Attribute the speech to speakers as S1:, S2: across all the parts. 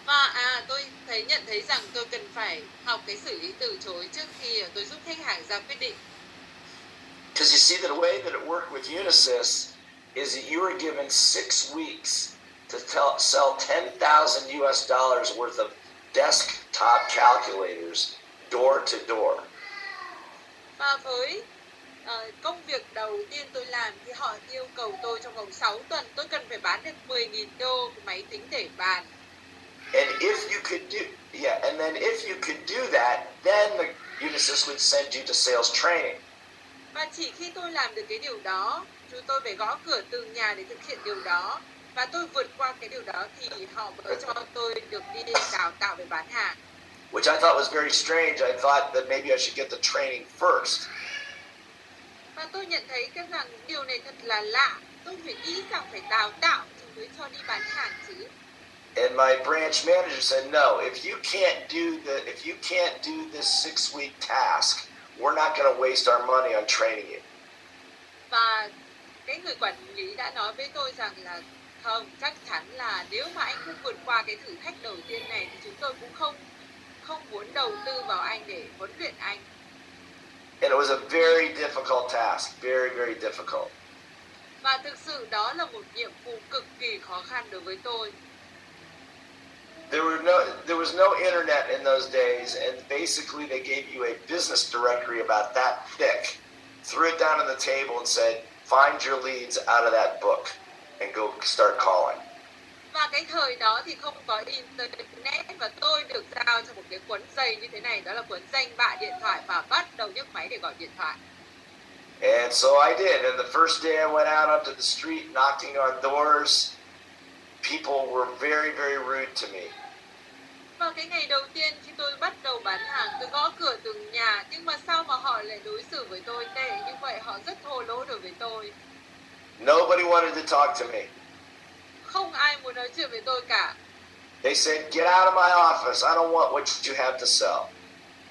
S1: Và tôi nhận thấy rằng tôi cần phải học cái xử lý từ chối trước khi tôi giúp khách hàng ra quyết định.
S2: Because you see, the way that it worked with Unisys is that you were given 6 weeks to sell $10,000 worth of desktop calculators door to door.
S1: Và với công việc đầu tiên tôi làm thì họ yêu cầu tôi trong vòng 6 tuần tôi cần phải bán được 10.000 đô máy tính để bàn.
S2: And if you could do that, then the Unisys would send you to sales training.
S1: Và chỉ khi tôi làm được cái điều đó, chúng tôi phải gõ cửa từng nhà để thực hiện điều đó, và tôi vượt qua cái điều đó thì họ mới cho tôi được đi đào tạo về bán hàng.
S2: Which I thought was very strange. I thought that maybe I should get the training first.
S1: Và tôi nhận thấy cái rằng điều này thật là lạ. Tôi phải nghĩ rằng phải đào tạo thì mới cho đi bán hàng chứ.
S2: And my branch manager said, no, if you can't do this 6-week task, we're not going to waste our money on training you.
S1: Và cái người quản lý đã nói với tôi rằng là không, chắc chắn là nếu mà anh không vượt qua cái thử thách đầu tiên này thì chúng tôi cũng không muốn đầu tư vào anh để huấn luyện anh.
S2: And it was a very difficult task, very, very difficult.
S1: Và thực sự đó là một nhiệm vụ cực kỳ khó khăn đối với tôi.
S2: There was no internet in those days, and basically they gave you a business directory about that thick, threw it down on the table and said, find your leads out of that book and go start calling.
S1: Và cái thời đó thì không có internet, và tôi được giao cho một cái cuốn dày như thế này, đó là cuốn danh bạ điện thoại, và bắt đầu nhấc máy để gọi điện thoại.
S2: And so I did. And the first day I went out onto the street knocking on doors, people were very, very rude to me.
S1: Và cái ngày đầu tiên khi tôi bắt đầu bán hàng, tôi gõ cửa từng nhà, nhưng mà sao mà họ lại đối xử với tôi tệ như vậy? Họ rất thô lỗ đối với tôi.
S2: Nobody wanted to talk to me.
S1: Không ai muốn nói chuyện với tôi cả.
S2: They said, get out of my office. I don't want what you have to sell.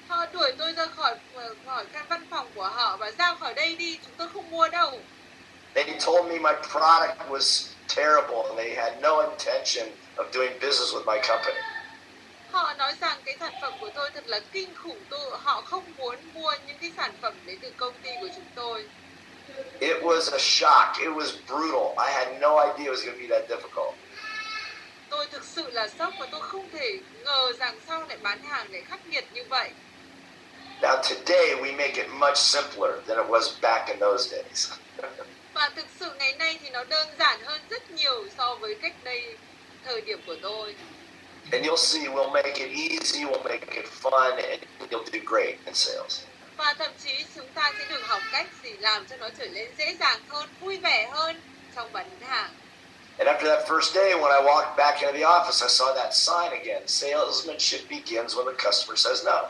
S1: Họ đuổi tôi ra khỏi căn văn phòng của họ và ra khỏi đây đi, chúng tôi không mua đâu.
S2: They told me my product was terrible and they had no intention of doing business with my company.
S1: Họ nói rằng cái sản phẩm của tôi thật là kinh khủng, họ không muốn mua những cái sản phẩm đến từ công ty của chúng tôi.
S2: It was a shock. It was brutal. I had no idea it was going to be that difficult.
S1: Tôi thực sự là sốc và tôi không thể ngờ rằng sau lại bán hàng lại khắc nghiệt như vậy.
S2: Now today we make it much simpler than it was back in those days.
S1: Và thực sự ngày nay thì nó đơn giản hơn rất nhiều so với cách đây thời điểm của tôi.
S2: And you'll see, we'll make it easy, we'll make it fun, and you'll do great in sales.
S1: Và thậm chí chúng ta sẽ được học cách gì làm cho nó trở nên dễ dàng hơn, vui vẻ hơn trong bán hàng.
S2: And after that first day, when I walked back into the office, I saw that sign again. Salesmanship begins when the customer says no.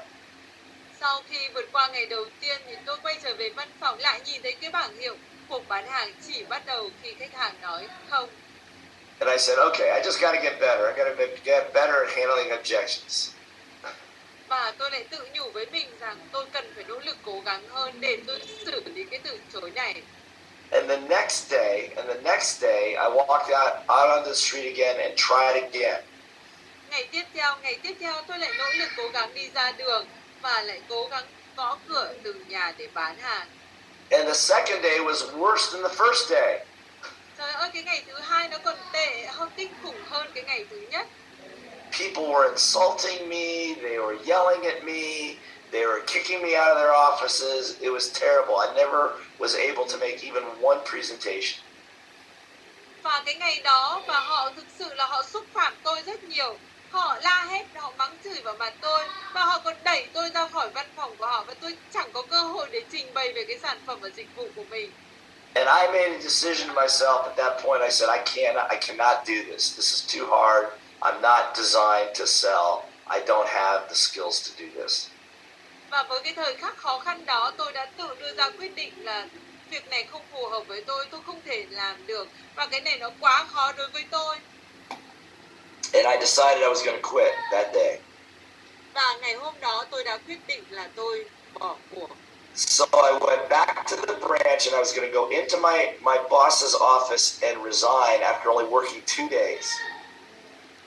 S1: Sau khi vượt qua ngày đầu tiên thì tôi quay trở về văn phòng lại nhìn thấy cái bảng hiệu cuộc bán hàng chỉ bắt đầu khi khách hàng nói không.
S2: And I said, okay, I just got to get better. I got to get better at handling objections.
S1: Và tôi lại tự nhủ với mình rằng tôi cần phải nỗ lực cố gắng hơn để tôi xử lý cái từ chối này.
S2: And the next day, I walked out on the street again and tried again.
S1: Ngày tiếp theo tôi lại nỗ lực cố gắng đi ra đường và lại cố gắng gõ cửa từng nhà để bán hàng.
S2: And the second day was worse than the first day.
S1: Trời ơi, cái ngày thứ hai nó còn tệ hơn, kinh khủng hơn cái ngày thứ nhất.
S2: People were insulting me, they were yelling at me, they were kicking me out of their offices. It was terrible. I never was able to make even one presentation.
S1: Và cái ngày đó và họ thực sự là họ xúc phạm tôi rất nhiều. Họ la hét, họ mắng chửi vào mặt tôi và họ còn đẩy tôi ra khỏi văn phòng của họ và tôi chẳng có cơ hội để trình bày về cái sản phẩm và dịch vụ của mình.
S2: And I made a decision to myself at that point. I said, I cannot do this. This is too hard. I'm not designed to sell. I don't have the skills to do this.
S1: Và với cái thời khắc khó khăn đó, tôi đã tự đưa ra quyết định là việc này không phù hợp với tôi không thể làm được. Và cái này nó quá khó đối với tôi.
S2: And I decided I was going to quit that day.
S1: Và ngày hôm đó tôi đã quyết định là tôi bỏ cuộc.
S2: So I went back to the branch and I was going to go into my boss's office and resign after only working 2 days.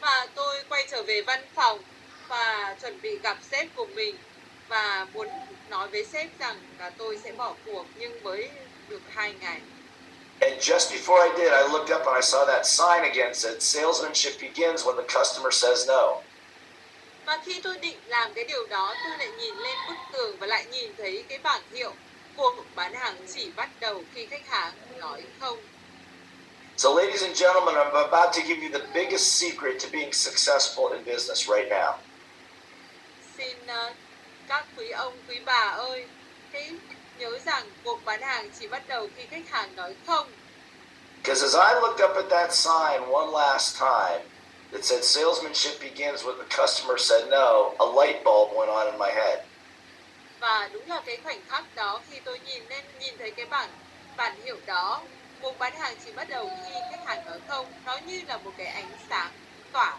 S1: Và tôi quay trở trở về văn phòng và chuẩn bị gặp sếp của mình và muốn nói với sếp rằng là tôi sẽ bỏ cuộc, nhưng mới được 2 ngày.
S2: And just before I did, I looked up and I saw that sign again said, salesmanship begins when the customer says no.
S1: Và khi tôi định làm cái điều đó, tôi lại nhìn lên bức tường và lại nhìn thấy cái bảng hiệu cuộc bán hàng chỉ bắt đầu khi khách hàng nói không.
S2: So ladies and gentlemen, I'm about to give you the biggest secret to being successful in business right now.
S1: Xin các quý ông, quý bà ơi, nhớ rằng cuộc bán hàng chỉ bắt đầu khi khách hàng nói không.
S2: Because as I looked up at that sign one last time that said salesmanship begins when the customer said no, a light bulb went on in my head.
S1: Và đúng là cái khoảnh khắc đó, khi tôi nhìn thấy cái bản hiệu đó, cuộc bán hàng chỉ bắt đầu khi khách hàng nói không, nó như là một cái ánh sáng tỏa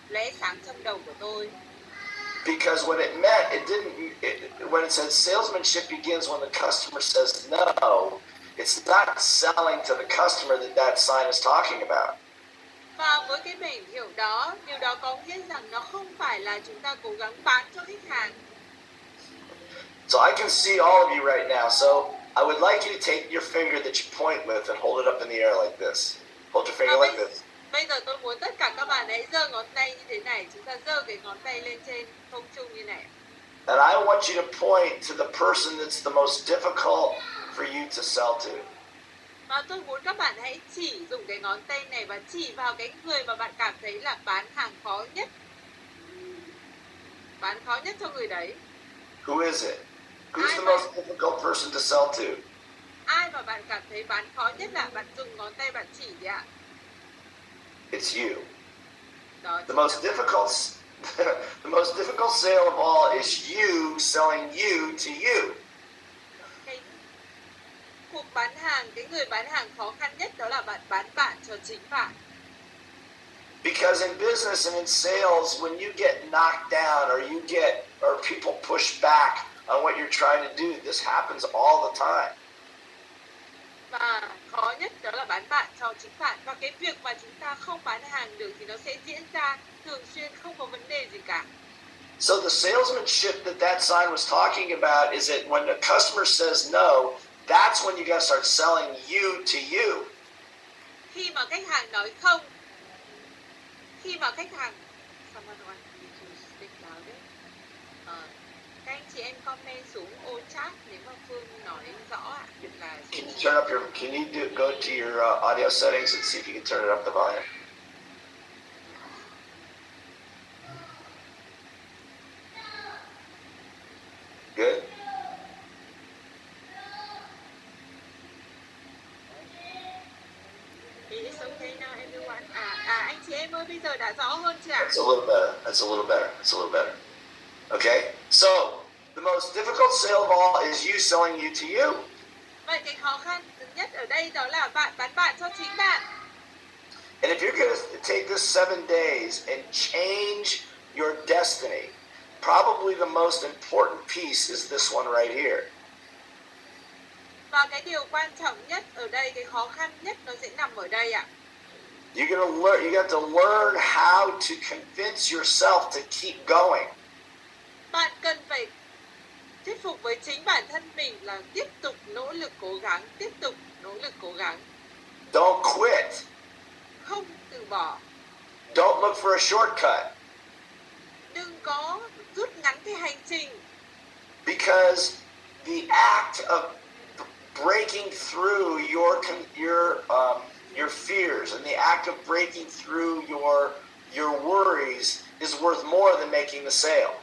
S1: lóe sáng trong đầu của tôi.
S2: Because what it meant, when it said salesmanship begins when the customer says no, it's not selling to the customer that sign is talking about.
S1: Và với cái biển hiệu đó, điều đó có nghĩa rằng nó không phải là chúng ta cố gắng bán cho khách hàng.
S2: So I can see all of you right now. So I would like you to take your finger that you point with and hold it up in the air like this. Hold your finger like this.
S1: Bây giờ tôi muốn tất cả các bạn hãy giơ ngón tay như thế này. Chúng ta giơ cái ngón tay lên trên không trung như này.
S2: And I want you to point to the person that's the most difficult for you to sell to.
S1: Và tôi muốn các bạn hãy dùng cái ngón tay này và chỉ vào cái người mà bạn cảm thấy là bán hàng khó nhất. Bán khó nhất cho người đấy.
S2: Who is it? Who's the most difficult person to sell to?
S1: Ai mà bạn cảm thấy bán khó nhất là bạn dùng ngón tay bạn chỉ đi ạ.
S2: It's you.
S1: Đó,
S2: The most difficult sale of all is you selling you to you.
S1: Cuộc bán hàng, cái người bán hàng khó khăn nhất đó là bạn bán bạn cho chính bạn.
S2: Because in business and in sales, when you get knocked down or people push back on what you're trying to do, this happens all the time.
S1: Và khó nhất đó là bán bạn cho chính bạn. Và cái việc mà chúng ta không bán hàng được thì nó sẽ diễn ra thường xuyên, không có vấn đề gì cả.
S2: So the salesmanship that sign was talking about is that when the customer says no, that's when you got to start selling you to you.
S1: Khi mà khách hàng nói không, các anh chị em comment xuống ô chat nếu mà Phương nói rõ ạ. Là
S2: Can you go to your audio settings and see if you can turn it up the volume? Good.
S1: It's okay now, everyone. Anh chị em ơi, bây giờ đã rõ hơn chưa ạ?
S2: That's a little better. That's a little better. That's a little better. Okay? So, the most difficult sale of all is you selling you to you.
S1: Vậy cái khó khăn nhất ở đây đó là bạn bán bạn cho chính bạn.
S2: And if you're going to take this 7 days and change your destiny, probably the most important piece is this one right here.
S1: Và cái điều quan trọng nhất ở đây, cái khó khăn nhất nó sẽ nằm ở đây ạ.
S2: You got to learn how to convince yourself to keep going.
S1: Bạn cần phải thuyết phục với chính bản thân mình là tiếp tục nỗ lực cố gắng, tiếp tục nỗ lực cố gắng.
S2: Don't quit.
S1: Không từ bỏ.
S2: Don't look for a shortcut.
S1: Đừng có rút ngắn cái hành trình.
S2: Because the act of breaking through your fears and the act of breaking through your worries is worth more than making the sale.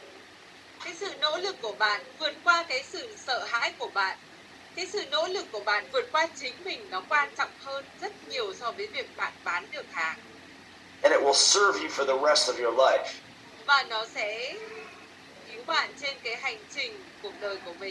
S1: Cái sự nỗ lực của bạn vượt qua cái sự sợ hãi của bạn, cái sự nỗ lực của bạn vượt qua chính mình nó quan trọng hơn rất nhiều so với việc bạn bán được hàng.
S2: And it will serve you for the rest of your life.
S1: Và nó sẽ cứu bạn trên cái hành trình cuộc đời của mình.